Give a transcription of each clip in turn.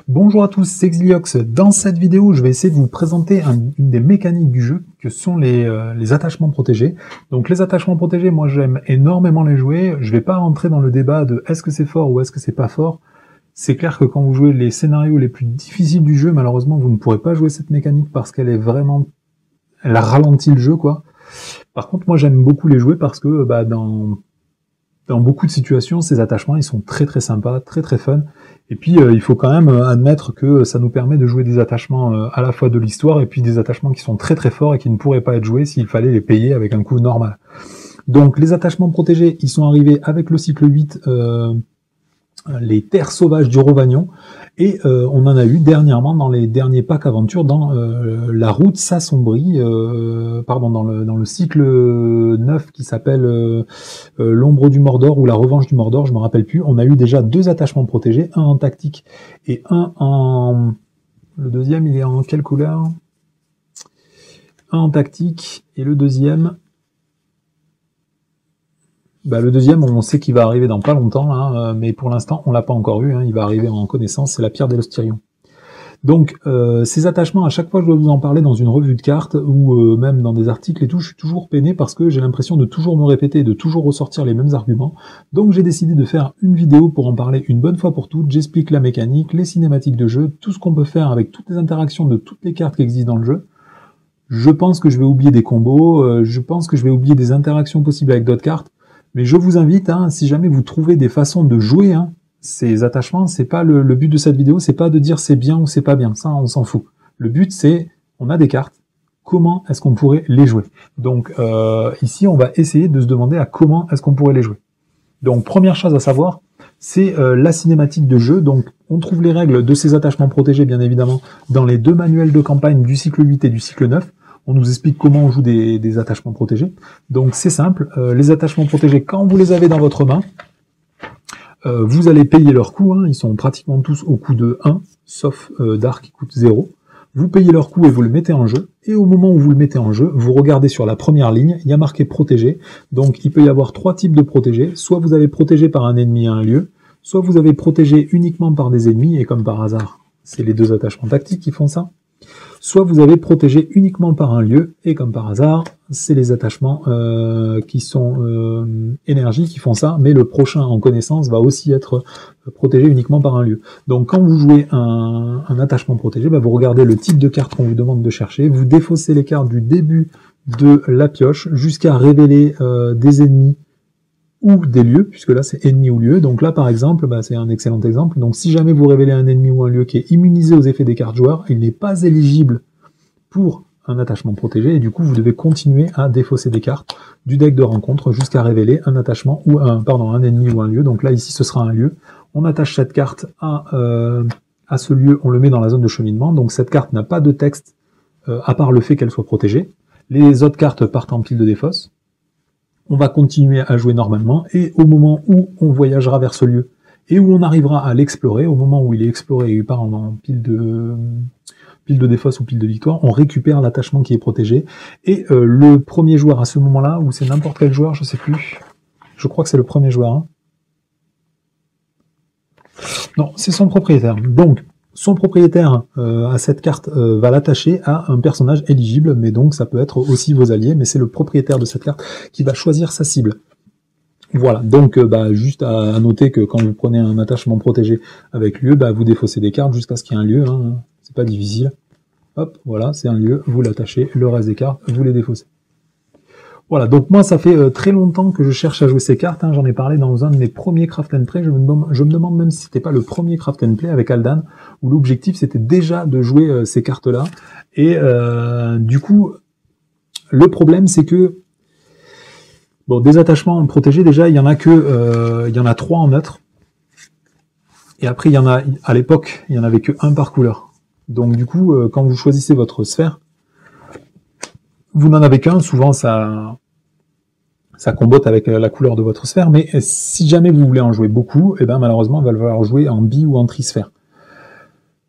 Bonjour à tous, c'est Xliox. Dans cette vidéo, je vais essayer de vous présenter une des mécaniques du jeu, que sont les attachements protégés. Donc les attachements protégés, moi j'aime énormément les jouer. Je vais pas rentrer dans le débat de est-ce que c'est fort ou est-ce que c'est pas fort. C'est clair que quand vous jouez les scénarios les plus difficiles du jeu, malheureusement vous ne pourrez pas jouer cette mécanique parce qu'elle est vraiment... elle ralentit le jeu, quoi. Par contre, moi j'aime beaucoup les jouer parce que dans beaucoup de situations, ces attachements, ils sont très très sympas, très très fun. Et puis, il faut quand même admettre que ça nous permet de jouer des attachements à la fois de l'histoire et puis des attachements qui sont très très forts et qui ne pourraient pas être joués s'il fallait les payer avec un coût normal. Donc, les attachements protégés, ils sont arrivés avec le cycle 8, les terres sauvages du Rhovanion, et on en a eu dernièrement dans les derniers packs aventures dans la route s'assombrit, dans le cycle 9 qui s'appelle l'ombre du Mordor ou la revanche du Mordor, je me rappelle plus. On a eu déjà 2 attachements protégés, un en tactique et un en... le deuxième, il est en quelle couleur? Un en tactique et le deuxième... le deuxième, on sait qu'il va arriver dans pas longtemps, là, mais pour l'instant, on l'a pas encore eu. Il va arriver en connaissance, c'est la pierre d'Elostirion. Donc, ces attachements, à chaque fois que je dois vous en parler dans une revue de cartes ou même dans des articles et tout, je suis toujours peiné parce que j'ai l'impression de toujours me répéter, de toujours ressortir les mêmes arguments. Donc, j'ai décidé de faire une vidéo pour en parler une bonne fois pour toutes. J'explique la mécanique, les cinématiques de jeu, tout ce qu'on peut faire avec toutes les interactions de toutes les cartes qui existent dans le jeu. Je pense que je vais oublier des combos, je pense que je vais oublier des interactions possibles avec d'autres cartes. Mais je vous invite, si jamais vous trouvez des façons de jouer ces attachements, c'est pas le but de cette vidéo, c'est pas de dire c'est bien ou c'est pas bien, ça on s'en fout. Le but c'est, on a des cartes, comment est-ce qu'on pourrait les jouer? Donc ici on va essayer de se demander à comment est-ce qu'on pourrait les jouer. Donc première chose à savoir, c'est la cinématique de jeu. Donc on trouve les règles de ces attachements protégés bien évidemment dans les 2 manuels de campagne du cycle 8 et du cycle 9. On nous explique comment on joue des attachements protégés. Donc c'est simple, les attachements protégés, quand vous les avez dans votre main, vous allez payer leur coût, ils sont pratiquement tous au coût de 1, sauf Dark qui coûte 0. Vous payez leur coût et vous le mettez en jeu, et au moment où vous le mettez en jeu, vous regardez sur la première ligne, il y a marqué protégé. Donc il peut y avoir 3 types de protégés, soit vous avez protégé par un ennemi à un lieu, soit vous avez protégé uniquement par des ennemis, et comme par hasard, c'est les 2 attachements tactiques qui font ça. Soit vous avez protégé uniquement par un lieu, et comme par hasard, c'est les attachements qui sont énergie qui font ça, mais le prochain en connaissance va aussi être protégé uniquement par un lieu. Donc quand vous jouez un attachement protégé, vous regardez le type de carte qu'on vous demande de chercher, vous défaussez les cartes du début de la pioche jusqu'à révéler des ennemis ou des lieux, puisque là c'est ennemi ou lieu. Donc là par exemple, c'est un excellent exemple. Donc si jamais vous révélez un ennemi ou un lieu qui est immunisé aux effets des cartes joueurs, il n'est pas éligible pour un attachement protégé, et du coup vous devez continuer à défausser des cartes du deck de rencontre jusqu'à révéler un attachement ou un ennemi ou un lieu. Donc là ici ce sera un lieu. On attache cette carte à ce lieu, on le met dans la zone de cheminement. Donc cette carte n'a pas de texte à part le fait qu'elle soit protégée. Les autres cartes partent en pile de défausse. On va continuer à jouer normalement, et au moment où on voyagera vers ce lieu, et où on arrivera à l'explorer, au moment où il est exploré et il part en pile de défausse ou pile de victoire, on récupère l'attachement qui est protégé, et le premier joueur à ce moment-là, ou c'est n'importe quel joueur, je sais plus, je crois que c'est le premier joueur, Non, c'est son propriétaire. Donc, son propriétaire à cette carte va l'attacher à un personnage éligible, mais donc ça peut être aussi vos alliés, mais c'est le propriétaire de cette carte qui va choisir sa cible. Voilà, donc juste à noter que quand vous prenez un attachement protégé avec lieu, vous défaussez des cartes jusqu'à ce qu'il y ait un lieu, c'est pas difficile. Hop, voilà, c'est un lieu, vous l'attachez, le reste des cartes, vous les défaussez. Voilà, donc moi ça fait très longtemps que je cherche à jouer ces cartes, j'en ai parlé dans un de mes premiers Craft and Play, je me demande même si c'était pas le premier Craft and Play avec Aldan, où l'objectif c'était déjà de jouer ces cartes-là, et du coup, le problème c'est que, bon, des attachements protégés, déjà il y en a 3 en neutre, et après il y en a, à l'époque, il y en avait que 1 par couleur. Donc du coup, quand vous choisissez votre sphère, vous n'en avez qu'un, souvent ça combote avec la couleur de votre sphère, mais si jamais vous voulez en jouer beaucoup, malheureusement il va falloir jouer en bi ou en trisphère.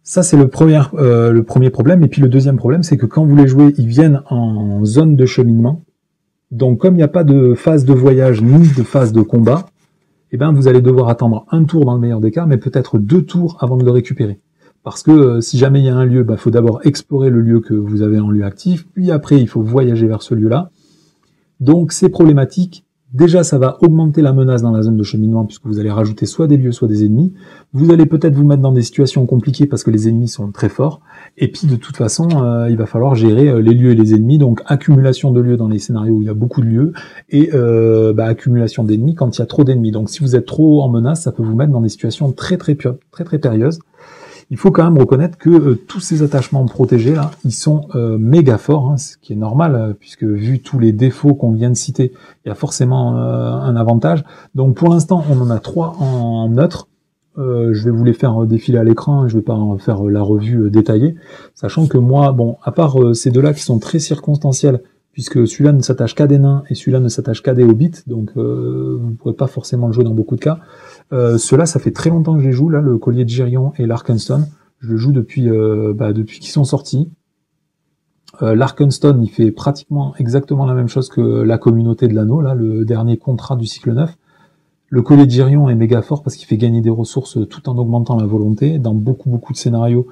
Ça c'est le premier problème, et puis le deuxième problème c'est que quand vous les jouez, ils viennent en zone de cheminement, donc comme il n'y a pas de phase de voyage ni de phase de combat, vous allez devoir attendre un tour dans le meilleur des cas, mais peut-être 2 tours avant de le récupérer. parce que si jamais il y a un lieu, faut d'abord explorer le lieu que vous avez en lieu actif, puis après il faut voyager vers ce lieu-là. Donc c'est problématique. Déjà, ça va augmenter la menace dans la zone de cheminement puisque vous allez rajouter soit des lieux, soit des ennemis. Vous allez peut-être vous mettre dans des situations compliquées parce que les ennemis sont très forts. Et puis, de toute façon, il va falloir gérer les lieux et les ennemis. Donc, accumulation de lieux dans les scénarios où il y a beaucoup de lieux et accumulation d'ennemis quand il y a trop d'ennemis. Donc, si vous êtes trop en menace, ça peut vous mettre dans des situations très périlleuses. Il faut quand même reconnaître que tous ces attachements protégés là, ils sont méga forts, hein, ce qui est normal puisque vu tous les défauts qu'on vient de citer, il y a forcément un avantage. Donc pour l'instant, on en a 3 en neutre. Je vais vous les faire défiler à l'écran, je vais pas en faire la revue détaillée, sachant que moi, bon, à part ces deux-là qui sont très circonstanciels, puisque celui-là ne s'attache qu'à des nains et celui-là ne s'attache qu'à des hobbits, donc vous ne pourrez pas forcément le jouer dans beaucoup de cas. Ceux-là, ça fait très longtemps que je les joue, là, le collier de Girion et l'Arkenstone. Je le joue depuis qu'ils sont sortis. L'Arkenstone, il fait pratiquement exactement la même chose que la communauté de l'anneau, là, le dernier contrat du cycle 9. Le collier de Girion est méga fort parce qu'il fait gagner des ressources tout en augmentant la volonté. Dans beaucoup de scénarios,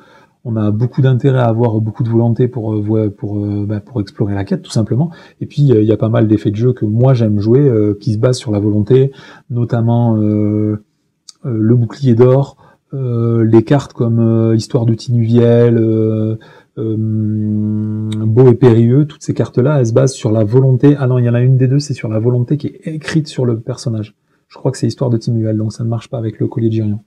on a beaucoup d'intérêt à avoir beaucoup de volonté pour explorer la quête, tout simplement. Et puis, il y a pas mal d'effets de jeu que moi j'aime jouer, qui se basent sur la volonté, notamment le bouclier d'or, les cartes comme Histoire de Tinuviel, Beau et Périlleux, toutes ces cartes-là, elles se basent sur la volonté. Ah non, il y en a une des deux, c'est sur la volonté qui est écrite sur le personnage. Je crois que c'est Histoire de Tinuviel, donc ça ne marche pas avec le collier de Girion.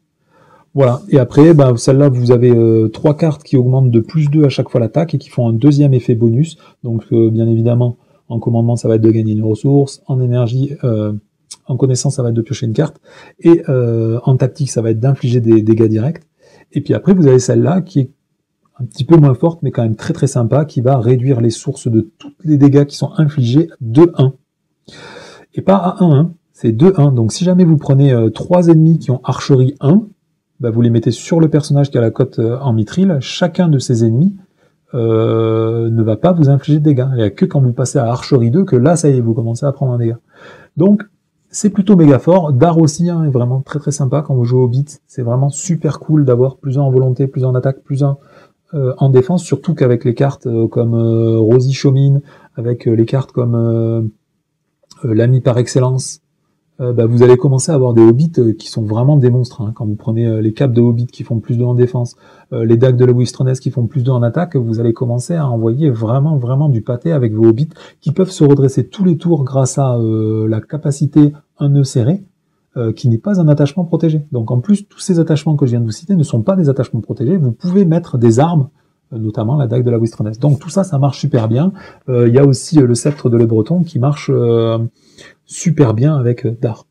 Voilà, et après, celle-là, vous avez 3 cartes qui augmentent de +2 à chaque fois l'attaque et qui font un deuxième effet bonus. Donc, bien évidemment, en commandement, ça va être de gagner une ressource, en énergie, en connaissance, ça va être de piocher une carte, et en tactique, ça va être d'infliger des dégâts directs. Et puis après, vous avez celle-là qui est un petit peu moins forte, mais quand même très sympa, qui va réduire les sources de tous les dégâts qui sont infligés de 1. Et pas à 1, c'est 2-1. Donc si jamais vous prenez 3 ennemis qui ont archerie 1, vous les mettez sur le personnage qui a la cote en mithril, chacun de ces ennemis ne va pas vous infliger de dégâts. Il n'y a que quand vous passez à archerie 2 que là, ça y est, vous commencez à prendre un dégât. Donc, c'est plutôt méga fort. Dar aussi est vraiment très sympa quand vous jouez au Hobbit. C'est vraiment super cool d'avoir plus 1 en volonté, plus 1 en attaque, plus 1 en défense, surtout qu'avec les cartes comme Rosie Chaumine, avec les cartes comme l'ami par excellence, vous allez commencer à avoir des hobbits qui sont vraiment des monstres. Hein. Quand vous prenez les capes de hobbits qui font plus 2 en défense, les dagues de la Wistronesse qui font plus 2 en attaque, vous allez commencer à envoyer vraiment du pâté avec vos hobbits qui peuvent se redresser tous les tours grâce à la capacité un nœud serré, qui n'est pas un attachement protégé. Donc en plus, tous ces attachements que je viens de vous citer ne sont pas des attachements protégés. Vous pouvez mettre des armes, notamment la dague de la Wistronesse. Donc tout ça, ça marche super bien. Il y a aussi le sceptre de Le Breton qui marche super bien avec Dar.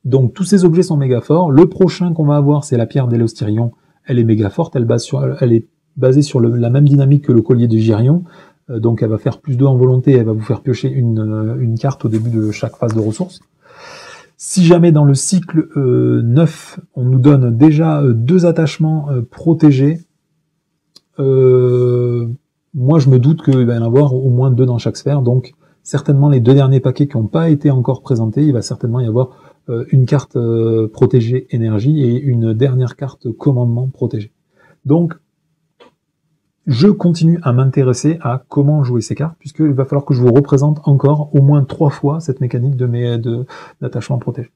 Donc tous ces objets sont méga forts. Le prochain qu'on va avoir, c'est la pierre d'Elostirion. Elle est méga forte, elle est basée sur la même dynamique que le collier de Girion. Donc elle va faire plus 2 en volonté, elle va vous faire piocher une carte au début de chaque phase de ressources. Si jamais dans le cycle 9, on nous donne déjà 2 attachements protégés, moi je me doute qu'il va y en avoir au moins 2 dans chaque sphère, donc certainement les 2 derniers paquets qui n'ont pas été encore présentés, il va certainement y avoir une carte protégée énergie et une dernière carte commandement protégée. Donc je continue à m'intéresser à comment jouer ces cartes, puisqu'il va falloir que je vous représente encore au moins 3 fois cette mécanique d'attachement protégé.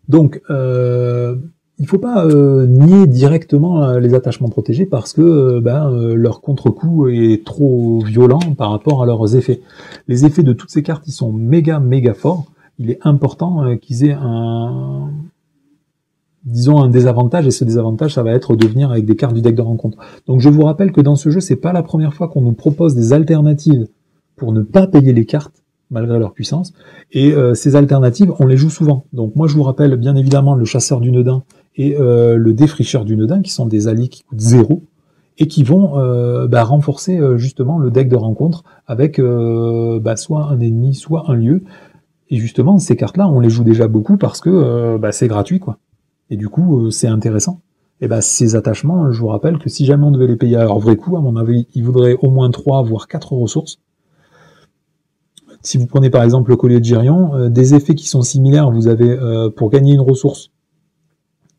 Donc, il faut pas nier directement les attachements protégés parce que leur contre-coup est trop violent par rapport à leurs effets. Les effets de toutes ces cartes, ils sont méga forts. Il est important qu'ils aient un désavantage, et ce désavantage, ça va être de venir avec des cartes du deck de rencontre. Donc je vous rappelle que dans ce jeu, c'est pas la première fois qu'on nous propose des alternatives pour ne pas payer les cartes, malgré leur puissance, et ces alternatives, on les joue souvent. Donc moi je vous rappelle bien évidemment le chasseur du Neudin et le défricheur du Neudin, qui sont des alliés qui coûtent 0, et qui vont renforcer justement le deck de rencontre avec soit un ennemi, soit un lieu. Et justement, ces cartes-là, on les joue déjà beaucoup parce que c'est gratuit, quoi. Et du coup, c'est intéressant. Et ces attachements, je vous rappelle que si jamais on devait les payer à leur vrai coût, à mon avis, ils voudraient au moins 3, voire 4 ressources. Si vous prenez par exemple le collier de Girion, des effets qui sont similaires, vous avez, pour gagner une ressource,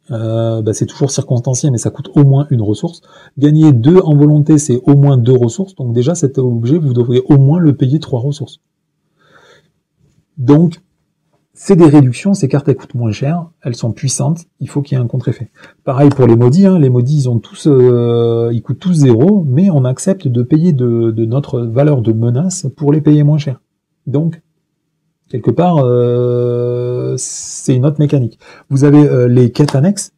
c'est toujours circonstancié, mais ça coûte au moins une ressource. Gagner 2 en volonté, c'est au moins 2 ressources. Donc déjà, cet objet, vous devriez au moins le payer 3 ressources. Donc, c'est des réductions, ces cartes elles coûtent moins cher, elles sont puissantes, il faut qu'il y ait un contre-effet. Pareil pour les maudits, hein, les maudits ils ont tous, ils coûtent tous 0, mais on accepte de payer de notre valeur de menace pour les payer moins cher. Donc, quelque part, c'est une autre mécanique. Vous avez les quêtes annexes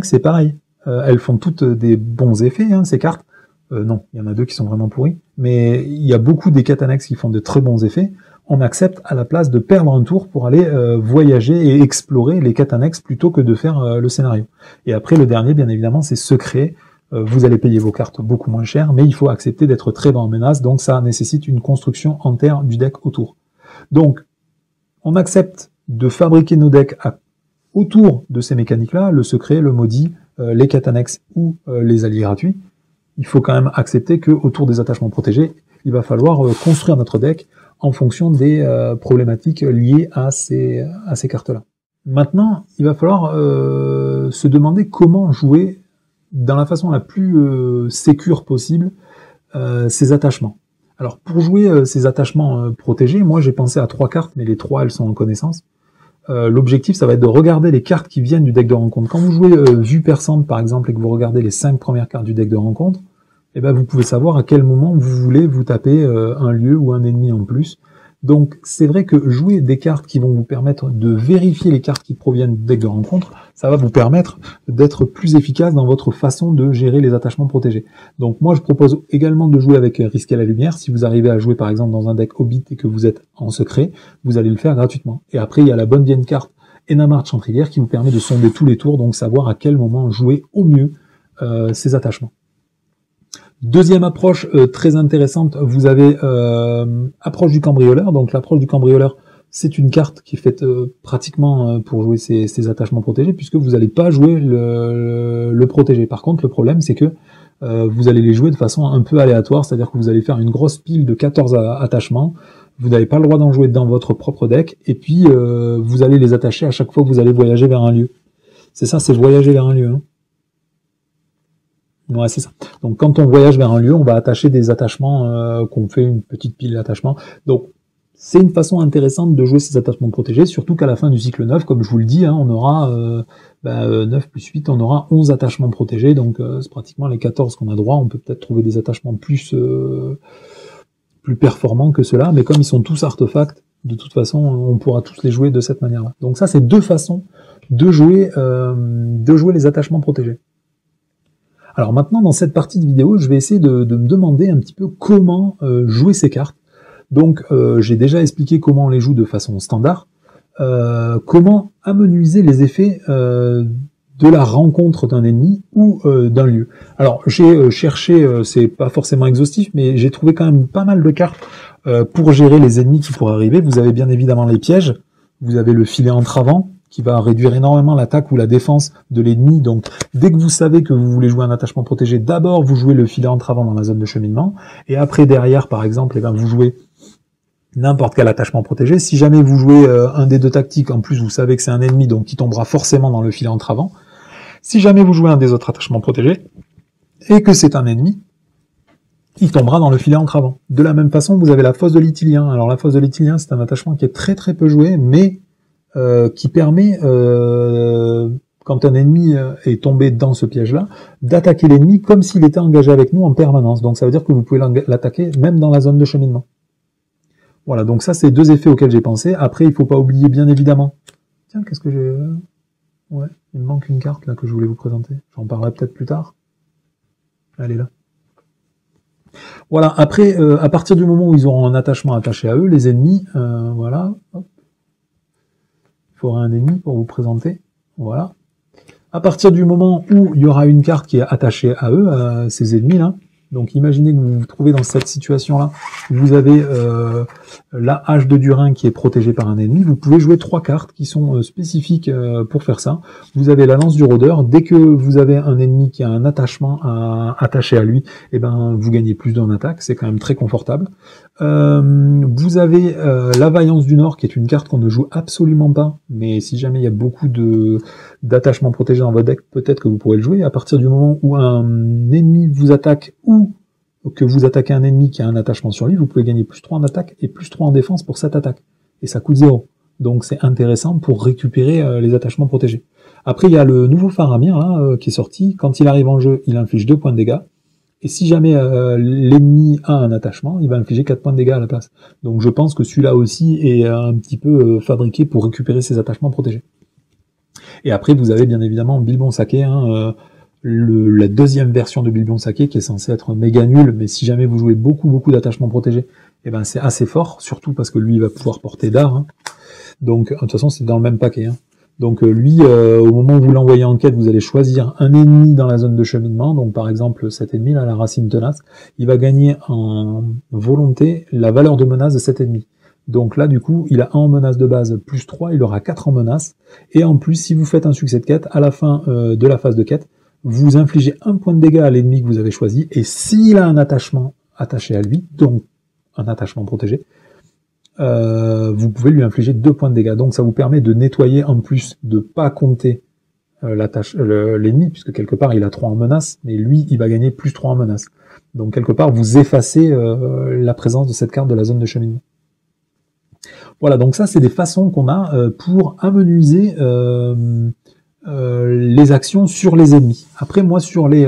c'est pareil, elles font toutes des bons effets, hein, ces cartes. Non, il y en a 2 qui sont vraiment pourris, mais il y a beaucoup des quêtes annexes qui font de très bons effets. On accepte à la place de perdre un tour pour aller voyager et explorer les quêtes annexes plutôt que de faire le scénario. Et après, le dernier, bien évidemment, c'est secret. Vous allez payer vos cartes beaucoup moins cher, mais il faut accepter d'être très bas en menace, donc ça nécessite une construction entière du deck autour. Donc, on accepte de fabriquer nos decks autour de ces mécaniques-là, le secret, le maudit, les quêtes annexes ou les alliés gratuits. Il faut quand même accepter que autour des attachements protégés, il va falloir construire notre deck en fonction des problématiques liées à ces cartes-là. Maintenant, il va falloir se demander comment jouer dans la façon la plus sécure possible ces attachements. Alors, pour jouer ces attachements protégés, moi j'ai pensé à 3 cartes, mais les 3 elles sont en connaissance. L'objectif, ça va être de regarder les cartes qui viennent du deck de rencontre. Quand vous jouez vue perçante, par exemple, et que vous regardez les 5 premières cartes du deck de rencontre, eh ben, vous pouvez savoir à quel moment vous voulez vous taper un lieu ou un ennemi en plus. Donc, c'est vrai que jouer des cartes qui vont vous permettre de vérifier les cartes qui proviennent du deck de rencontre, ça va vous permettre d'être plus efficace dans votre façon de gérer les attachements protégés. Donc, moi, je propose également de jouer avec Risquer la lumière. Si vous arrivez à jouer, par exemple, dans un deck Hobbit et que vous êtes en secret, vous allez le faire gratuitement. Et après, il y a la bonne vieille carte Énamard Chantrivière qui vous permet de sonder tous les tours, donc savoir à quel moment jouer au mieux ces attachements. Deuxième approche très intéressante, vous avez approche du cambrioleur. Donc l'approche du cambrioleur, c'est une carte qui est faite pratiquement pour jouer ces attachements protégés, puisque vous n'allez pas jouer le protégé. Par contre, le problème, c'est que vous allez les jouer de façon un peu aléatoire, c'est-à-dire que vous allez faire une grosse pile de 14 attachements, vous n'avez pas le droit d'en jouer dans votre propre deck, et puis vous allez les attacher à chaque fois que vous allez voyager vers un lieu. C'est ça, c'est voyager vers un lieu, hein. Ouais, c'est ça. Donc, quand on voyage vers un lieu, on va attacher des attachements, qu'on fait une petite pile d'attachements. Donc, c'est une façon intéressante de jouer ces attachements protégés, surtout qu'à la fin du cycle 9, comme je vous le dis, hein, on aura 9 plus 8, on aura 11 attachements protégés, donc c'est pratiquement les 14 qu'on a droit. On peut peut-être trouver des attachements plus performants que ceux-là, mais comme ils sont tous artefacts, de toute façon, on pourra tous les jouer de cette manière-là. Donc ça, c'est 2 façons de jouer les attachements protégés. Alors maintenant, dans cette partie de vidéo, je vais essayer de me demander un petit peu comment jouer ces cartes. Donc, j'ai déjà expliqué comment on les joue de façon standard, comment amenuiser les effets de la rencontre d'un ennemi ou d'un lieu. Alors, j'ai cherché, c'est pas forcément exhaustif, mais j'ai trouvé quand même pas mal de cartes pour gérer les ennemis qui pourraient arriver. Vous avez bien évidemment les pièges, vous avez le filet entravant, qui va réduire énormément l'attaque ou la défense de l'ennemi. Donc, dès que vous savez que vous voulez jouer un attachement protégé, d'abord vous jouez le filet entravant dans la zone de cheminement, et après derrière, par exemple, vous jouez n'importe quel attachement protégé. Si jamais vous jouez un des 2 tactiques, en plus vous savez que c'est un ennemi, donc qui tombera forcément dans le filet entravant. Si jamais vous jouez un des autres attachements protégés, et que c'est un ennemi, il tombera dans le filet entravant. De la même façon, vous avez la fosse de l'Ithilien. Alors la fosse de l'Ithilien, c'est un attachement qui est très très peu joué, mais qui permet, quand un ennemi est tombé dans ce piège-là, d'attaquer l'ennemi comme s'il était engagé avec nous en permanence. Donc ça veut dire que vous pouvez l'attaquer même dans la zone de cheminement. Voilà, donc ça c'est 2 effets auxquels j'ai pensé. Après, il faut pas oublier bien évidemment... Tiens, qu'est-ce que j'ai... Ouais, il me manque une carte là que je voulais vous présenter. J'en parlerai peut-être plus tard. Elle est là. Voilà, après, à partir du moment où ils auront un attachement attaché à eux, les ennemis, voilà, hop. Il faudra un ennemi pour vous présenter. Voilà. À partir du moment où il y aura une carte qui est attachée à eux, à ces ennemis-là, donc imaginez que vous vous trouvez dans cette situation-là, vous avez la hache de Durin qui est protégée par un ennemi, vous pouvez jouer 3 cartes qui sont spécifiques pour faire ça. Vous avez la lance du rôdeur, dès que vous avez un ennemi qui a un attachement attaché à lui, eh ben vous gagnez plus d'1 attaque, c'est quand même très confortable. Vous avez la Vaillance du Nord, qui est une carte qu'on ne joue absolument pas, mais si jamais il y a beaucoup d'attachements protégés dans votre deck, peut-être que vous pourrez le jouer. À partir du moment où un ennemi vous attaque ou que vous attaquez un ennemi qui a un attachement sur lui, vous pouvez gagner plus 3 en attaque et plus 3 en défense pour cette attaque. Et ça coûte 0. Donc c'est intéressant pour récupérer les attachements protégés. Après, il y a le nouveau Faramir là, qui est sorti. Quand il arrive en jeu, il inflige 2 points de dégâts. Et si jamais l'ennemi a un attachement, il va infliger 4 points de dégâts à la place. Donc je pense que celui-là aussi est un petit peu fabriqué pour récupérer ses attachements protégés. Et après, vous avez bien évidemment Bilbon Saké, la deuxième version de Bilbon Saké, qui est censée être méga nulle, mais si jamais vous jouez beaucoup d'attachements protégés, eh ben c'est assez fort, surtout parce que lui, il va pouvoir porter d'art. Donc, de toute façon, c'est dans le même paquet. Donc lui, au moment où vous l'envoyez en quête, vous allez choisir un ennemi dans la zone de cheminement. Donc par exemple, cet ennemi là, la racine tenace, il va gagner en volonté la valeur de menace de cet ennemi. Donc là, du coup, il a 1 en menace de base, plus 3, il aura 4 en menace. Et en plus, si vous faites un succès de quête, à la fin de la phase de quête, vous infligez 1 point de dégâts à l'ennemi que vous avez choisi. Et s'il a un attachement attaché à lui, donc un attachement protégé, vous pouvez lui infliger 2 points de dégâts. Donc ça vous permet de nettoyer, en plus de pas compter l'ennemi, puisque quelque part il a 3 en menace, mais lui il va gagner plus 3 en menace. Donc quelque part vous effacez la présence de cette carte de la zone de cheminement. Voilà, donc ça c'est des façons qu'on a pour amenuiser les actions sur les ennemis. Après moi sur les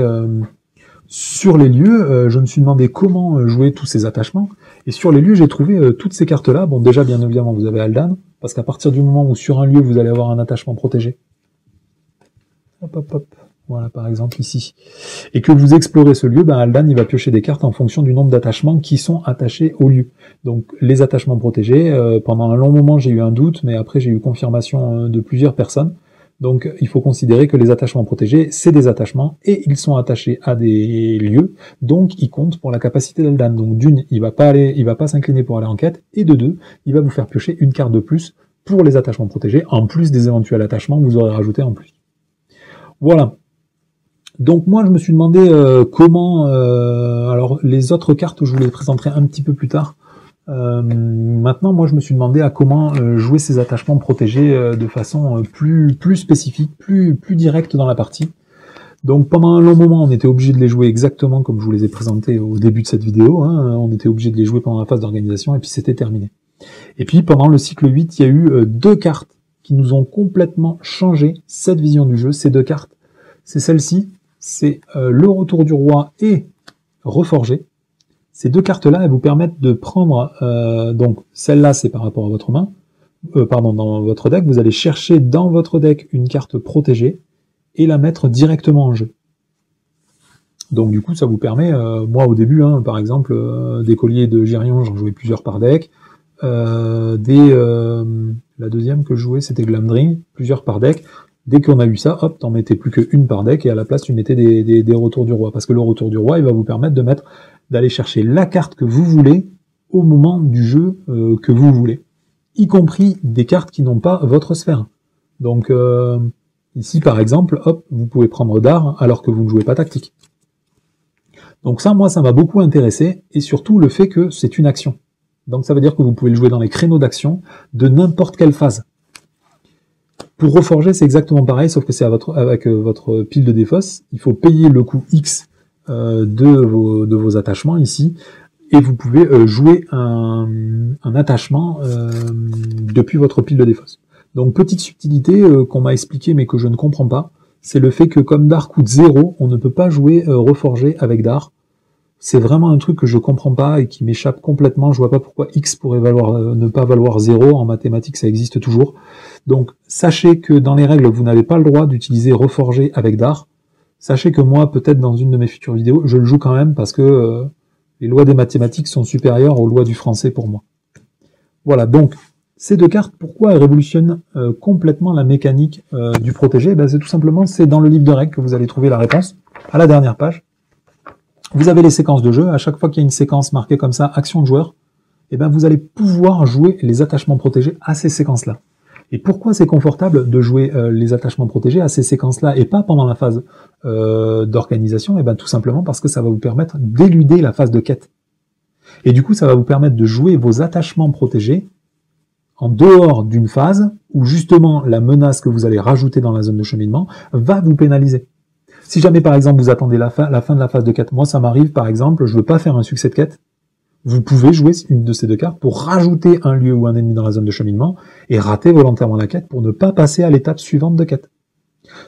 lieux, je me suis demandé comment jouer tous ces attachements. Et sur les lieux, j'ai trouvé toutes ces cartes-là. Bon, déjà, bien évidemment, vous avez Aldan, parce qu'à partir du moment où sur un lieu, vous allez avoir un attachement protégé, hop, voilà, par exemple ici, et que vous explorez ce lieu, ben Aldan, il va piocher des cartes en fonction du nombre d'attachements qui sont attachés au lieu. Donc, les attachements protégés, pendant un long moment, j'ai eu un doute, mais après, j'ai eu confirmation de plusieurs personnes. Donc, il faut considérer que les attachements protégés, c'est des attachements, et ils sont attachés à des lieux, donc ils comptent pour la capacité d'Aldan. Donc, d'une, il va pas s'incliner pour aller en quête, et de deux, il va vous faire piocher une carte de plus pour les attachements protégés, en plus des éventuels attachements que vous aurez rajoutés en plus. Voilà. Donc, moi, je me suis demandé comment... alors, les autres cartes, je vous les présenterai un petit peu plus tard. Maintenant, moi, je me suis demandé à comment jouer ces attachements protégés de façon plus spécifique, plus directe dans la partie. Donc, pendant un long moment, on était obligé de les jouer exactement comme je vous les ai présentés au début de cette vidéo. On était obligé de les jouer pendant la phase d'organisation, et puis c'était terminé. Et puis, pendant le cycle 8, il y a eu 2 cartes qui nous ont complètement changé cette vision du jeu. Ces 2 cartes, c'est celle-ci, c'est le Retour du Roi et Reforgé. Ces 2 cartes-là, elles vous permettent de prendre, donc celle-là c'est par rapport à votre main, dans votre deck, vous allez chercher dans votre deck une carte protégée et la mettre directement en jeu. Donc du coup ça vous permet, moi au début, par exemple, des colliers de Giryon, j'en jouais plusieurs par deck, la deuxième que je jouais c'était Glamdring, plusieurs par deck. Dès qu'on a eu ça, hop, t'en mettais plus qu'une par deck, et à la place tu mettais des Retours du Roi, parce que le Retour du Roi, il va vous permettre d'aller chercher la carte que vous voulez au moment du jeu que vous voulez, y compris des cartes qui n'ont pas votre sphère. Donc ici par exemple, hop, vous pouvez prendre D'art alors que vous ne jouez pas tactique. Donc ça, moi, ça m'a beaucoup intéressé, et surtout le fait que c'est une action. Donc ça veut dire que vous pouvez le jouer dans les créneaux d'action de n'importe quelle phase. Pour reforger, c'est exactement pareil, sauf que c'est avec votre pile de défausse. Il faut payer le coût X de vos attachements ici, et vous pouvez jouer un attachement depuis votre pile de défausse. Donc petite subtilité qu'on m'a expliqué mais que je ne comprends pas, c'est le fait que comme D'art coûte 0, on ne peut pas jouer reforgé avec D'art. C'est vraiment un truc que je comprends pas et qui m'échappe complètement. Je vois pas pourquoi X pourrait ne pas valoir 0. En mathématiques, ça existe toujours. Donc sachez que dans les règles, vous n'avez pas le droit d'utiliser reforgé avec D'art. Sachez que moi, peut-être dans une de mes futures vidéos, je le joue quand même parce que les lois des mathématiques sont supérieures aux lois du français pour moi. Voilà, donc ces 2 cartes, pourquoi elles révolutionnent complètement la mécanique du protégé? C'est tout simplement, c'est dans le livre de règles que vous allez trouver la réponse, à la dernière page. Vous avez les séquences de jeu, à chaque fois qu'il y a une séquence marquée comme ça, action de joueur, vous allez pouvoir jouer les attachements protégés à ces séquences-là. Et pourquoi c'est confortable de jouer les attachements protégés à ces séquences-là et pas pendant la phase d'organisation? Tout simplement parce que ça va vous permettre d'éluder la phase de quête. Et du coup, ça va vous permettre de jouer vos attachements protégés en dehors d'une phase où justement la menace que vous allez rajouter dans la zone de cheminement va vous pénaliser. Si jamais par exemple vous attendez la fin de la phase de quête, moi ça m'arrive par exemple, je veux pas faire un succès de quête, vous pouvez jouer une de ces deux cartes pour rajouter un lieu ou un ennemi dans la zone de cheminement et rater volontairement la quête pour ne pas passer à l'étape suivante de quête.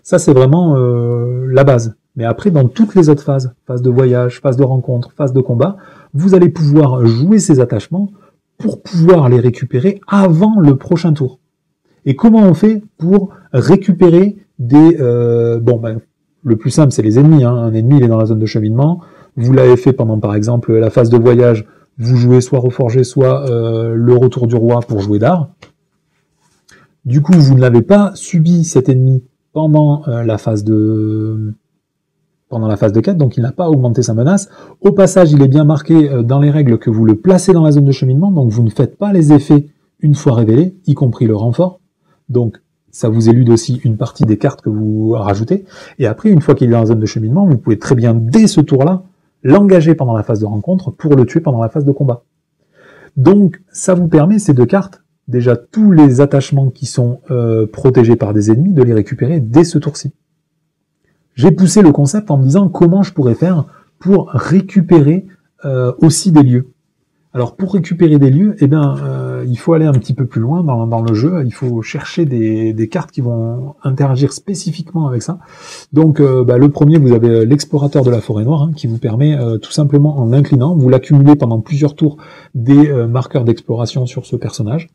Ça c'est vraiment la base. Mais après dans toutes les autres phases, phase de voyage, phase de rencontre, phase de combat, vous allez pouvoir jouer ces attachements pour pouvoir les récupérer avant le prochain tour. Et comment on fait pour récupérer des... le plus simple, c'est les ennemis. Hein. Un ennemi, il est dans la zone de cheminement. Vous l'avez fait pendant, par exemple, la phase de voyage. Vous jouez soit Reforgé, soit le Retour du Roi pour jouer d'art. Du coup, vous ne l'avez pas subi, cet ennemi, pendant la phase de quête, donc il n'a pas augmenté sa menace. Au passage, il est bien marqué dans les règles que vous le placez dans la zone de cheminement, donc vous ne faites pas les effets une fois révélés, y compris le renfort. Donc, ça vous élude aussi une partie des cartes que vous rajoutez. Et après, une fois qu'il est dans la zone de cheminement, vous pouvez très bien, dès ce tour-là, l'engager pendant la phase de rencontre pour le tuer pendant la phase de combat. Donc, ça vous permet, ces deux cartes, déjà tous les attachements qui sont protégés par des ennemis, de les récupérer dès ce tour-ci. J'ai poussé le concept en me disant comment je pourrais faire pour récupérer aussi des lieux. Alors pour récupérer des lieux, il faut aller un petit peu plus loin dans le jeu, il faut chercher des cartes qui vont interagir spécifiquement avec ça. Donc le premier, vous avez l'explorateur de la forêt noire, qui vous permet tout simplement en inclinant, vous l'accumulez pendant plusieurs tours des marqueurs d'exploration sur ce personnage.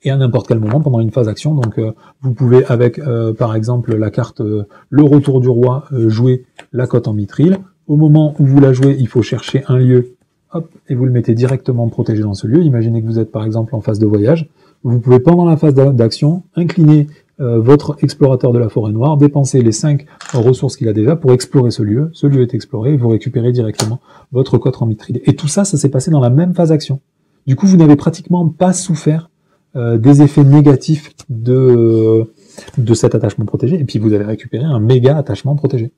Et à n'importe quel moment, pendant une phase action, donc vous pouvez avec par exemple la carte le Retour du Roi jouer la cote en mithril. Au moment où vous la jouez, il faut chercher un lieu, hop, et vous le mettez directement protégé dans ce lieu. Imaginez que vous êtes par exemple en phase de voyage. Vous pouvez pendant la phase d'action incliner votre explorateur de la forêt noire, dépenser les 5 ressources qu'il a déjà pour explorer ce lieu. Ce lieu est exploré et vous récupérez directement votre cote en mithril. Et tout ça, ça s'est passé dans la même phase action. Du coup, vous n'avez pratiquement pas souffert des effets négatifs de cet attachement protégé, et puis vous allez récupérer un méga attachement protégé.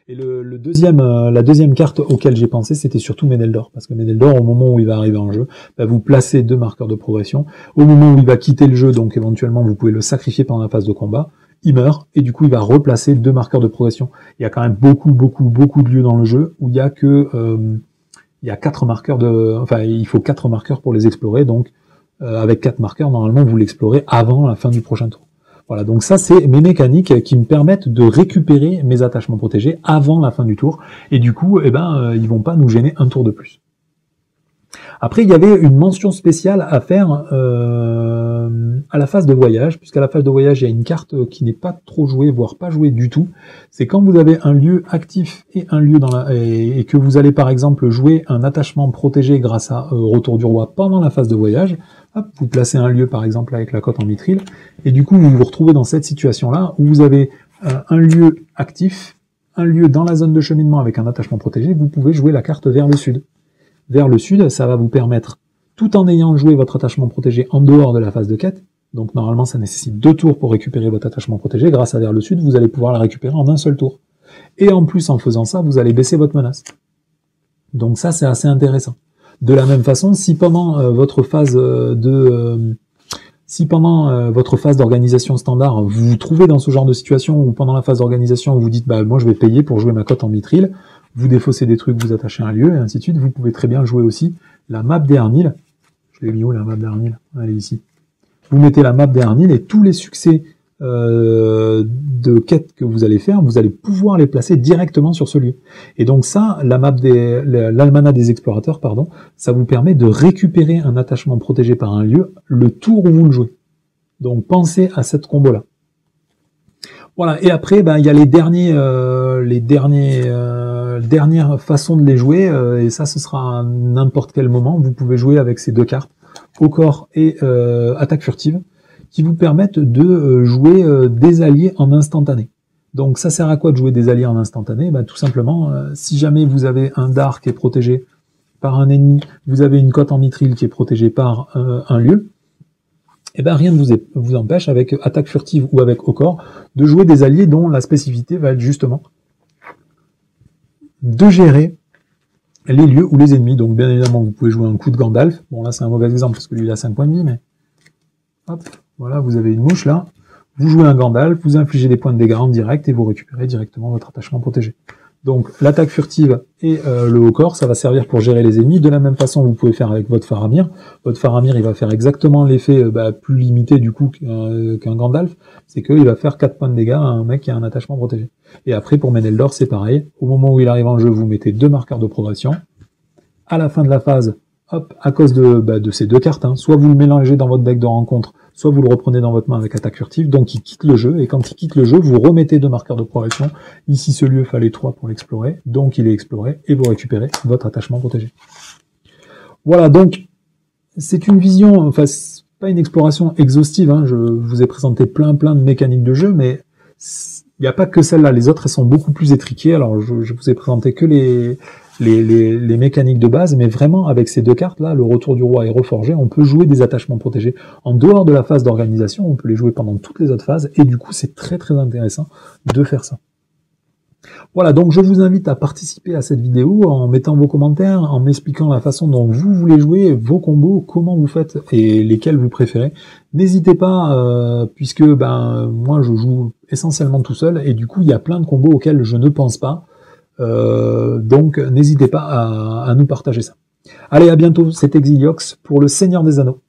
Et la deuxième carte auquel j'ai pensé, c'était surtout Meneldor, parce que Meneldor, au moment où il va arriver en jeu, vous placez 2 marqueurs de progression. Au moment où il va quitter le jeu, donc éventuellement vous pouvez le sacrifier pendant la phase de combat, il meurt, et du coup il va replacer 2 marqueurs de progression. Il y a quand même beaucoup de lieux dans le jeu où il y a que il y a 4 marqueurs il faut 4 marqueurs pour les explorer, donc avec 4 marqueurs, normalement, vous l'explorez avant la fin du prochain tour. Voilà, donc ça, c'est mes mécaniques qui me permettent de récupérer mes attachements protégés avant la fin du tour. Et du coup, ils vont pas nous gêner un tour de plus. Après, il y avait une mention spéciale à faire à la phase de voyage, puisqu'à la phase de voyage, il y a une carte qui n'est pas trop jouée, voire pas jouée du tout. C'est quand vous avez un lieu actif et un lieu et que vous allez par exemple jouer un attachement protégé grâce à Retour du Roi pendant la phase de voyage. Hop, vous placez un lieu par exemple avec la cote en mithril, et du coup vous vous retrouvez dans cette situation-là où vous avez un lieu actif, un lieu dans la zone de cheminement avec un attachement protégé, vous pouvez jouer la carte vers le sud. Vers le sud, ça va vous permettre, tout en ayant joué votre attachement protégé en dehors de la phase de quête, donc normalement ça nécessite 2 tours pour récupérer votre attachement protégé, grâce à vers le sud, vous allez pouvoir la récupérer en un seul tour. Et en plus, en faisant ça, vous allez baisser votre menace. Donc ça, c'est assez intéressant. De la même façon, si pendant votre phase d'organisation standard, vous vous trouvez dans ce genre de situation où pendant la phase d'organisation, vous dites moi je vais payer pour jouer ma cote en mithril, vous défaussez des trucs, vous attachez un lieu, et ainsi de suite, vous pouvez très bien jouer aussi la map des Arnil. Je l'ai mis où la map des Arnil? Elle est ici. Vous mettez la map des Arnil et tous les succès de quêtes que vous allez faire, vous allez pouvoir les placer directement sur ce lieu. Et donc ça, l'almanach des explorateurs, ça vous permet de récupérer un attachement protégé par un lieu le tour où vous le jouez. Donc pensez à cette combo-là. Voilà, et après, il y a les dernières façons de les jouer, et ça, ce sera à n'importe quel moment. Vous pouvez jouer avec ces 2 cartes, au corps et attaque furtive, qui vous permettent de jouer des alliés en instantané. Donc ça sert à quoi de jouer des alliés en instantané? Tout simplement, si jamais vous avez un dard qui est protégé par un ennemi, vous avez une cote en mithril qui est protégée par un lieu, rien ne vous empêche, avec attaque furtive ou avec au corps, de jouer des alliés dont la spécificité va être justement de gérer les lieux ou les ennemis. Donc bien évidemment, vous pouvez jouer un coup de Gandalf. Bon là c'est un mauvais exemple parce que lui il a 5 points de vie, mais hop, voilà, vous avez une mouche là. Vous jouez un Gandalf, vous infligez des points de dégâts en direct et vous récupérez directement votre attachement protégé. Donc l'attaque furtive et le haut corps, ça va servir pour gérer les ennemis. De la même façon, vous pouvez faire avec votre Faramir. Votre Faramir, il va faire exactement l'effet plus limité du coup qu'un Gandalf. C'est qu'il va faire 4 points de dégâts à un mec qui a un attachement protégé. Et après, pour Meneldor, c'est pareil. Au moment où il arrive en jeu, vous mettez 2 marqueurs de progression. À la fin de la phase, hop, à cause de ces 2 cartes, hein, soit vous le mélangez dans votre deck de rencontre, soit vous le reprenez dans votre main avec attaque furtive, donc il quitte le jeu, et quand il quitte le jeu, vous remettez 2 marqueurs de progression. Ici, ce lieu fallait 3 pour l'explorer, donc il est exploré, et vous récupérez votre attachement protégé. Voilà, donc, c'est une vision, enfin, c'est pas une exploration exhaustive, hein, je vous ai présenté plein de mécaniques de jeu, mais il n'y a pas que celle-là, les autres, elles sont beaucoup plus étriquées, alors je vous ai présenté que les mécaniques de base, mais vraiment avec ces 2 cartes là, le retour du roi et reforgé, on peut jouer des attachements protégés en dehors de la phase d'organisation, on peut les jouer pendant toutes les autres phases, et du coup c'est très intéressant de faire ça. Voilà, donc je vous invite à participer à cette vidéo en mettant vos commentaires, en m'expliquant la façon dont vous voulez jouer, vos combos, comment vous faites et lesquels vous préférez. N'hésitez pas, puisque moi je joue essentiellement tout seul, et du coup il y a plein de combos auxquels je ne pense pas. Donc n'hésitez pas à nous partager ça. Allez, à bientôt, c'est Exiliox pour le Seigneur des Anneaux.